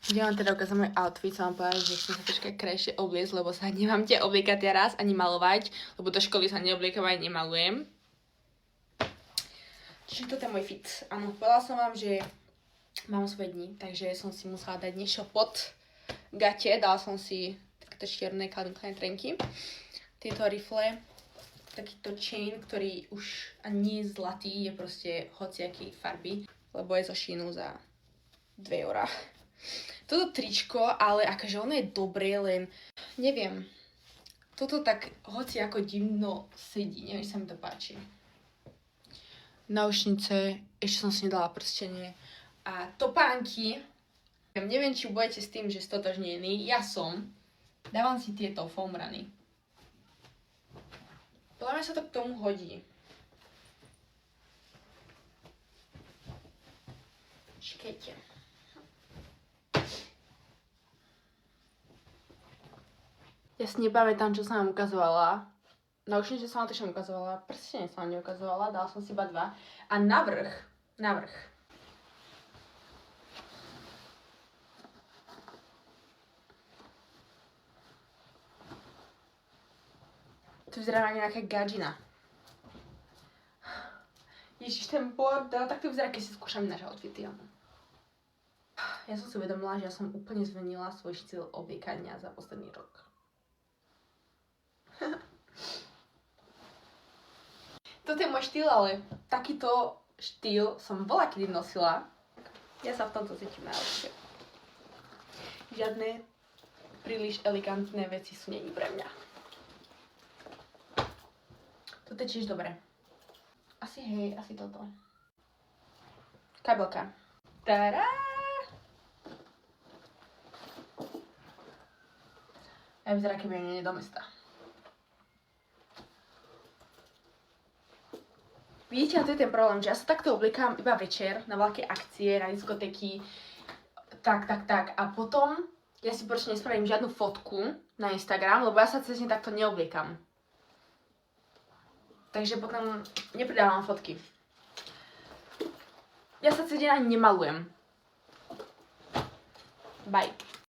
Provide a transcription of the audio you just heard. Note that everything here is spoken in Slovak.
Ja vám teda ukázať môj outfit, som vám povedala, že chcem sa troška krajšie obliecť, lebo sa nemám tie obliekať teraz ani malovať, lebo do školy sa neobliekam ani nemalujem. Čiže toto je môj fit. Áno, povedala som vám, že mám svoje dni, takže som si musela dať niečo pod gate, dala som si takéto čierne Calvin Klein trenky, tieto rifle, takýto chain, ktorý už ani nie je zlatý, je proste hociaký farby, lebo je zo Sheinu za 2 eurá. Toto tričko, ale akože ono je dobré, len neviem. Toto tak hoci ako divno sedí, neviem, sa mi to páči. Náušnice, ešte som si nedala prstenie. A topánky, neviem, či budete s tým, že stotožnení, ja som. Dávam si tieto foam runy. Podľa mňa sa to k tomu hodí. Čakajte. Ja si nepamätám, čo som vám ukazovala. Náušnice som vám to ukazovala, prstenie som vám neukazovala, dala som si iba 2. A navrch. Tu vyzerá nejaká gadžina. Ježiš, ten bordel, tak to vyzerá, keď si skúšam naše outfity. Ja som si uvedomila, že ja som úplne zmenila svoj štýl obliekania za posledný rok. Toto je môj štýl, ale takýto štýl som veľakedy nosila. Ja sa v tomto cítim najlepšie. Žiadne príliš elegantné veci sú není pre mňa. Toto je tiež dobré. Asi toto. Kabelka. Tadá! Ja vyzerá, keby nie do mesta. Vidíte, a to je ten problém, že ja sa takto obliekam iba večer na veľké akcie, na diskotéky, tak. A potom ja si proste nespravím žiadnu fotku na Instagram, lebo ja sa cez ne takto neobliekam. Takže potom nepridávam fotky. Ja sa cez deň ani nemalujem. Bye.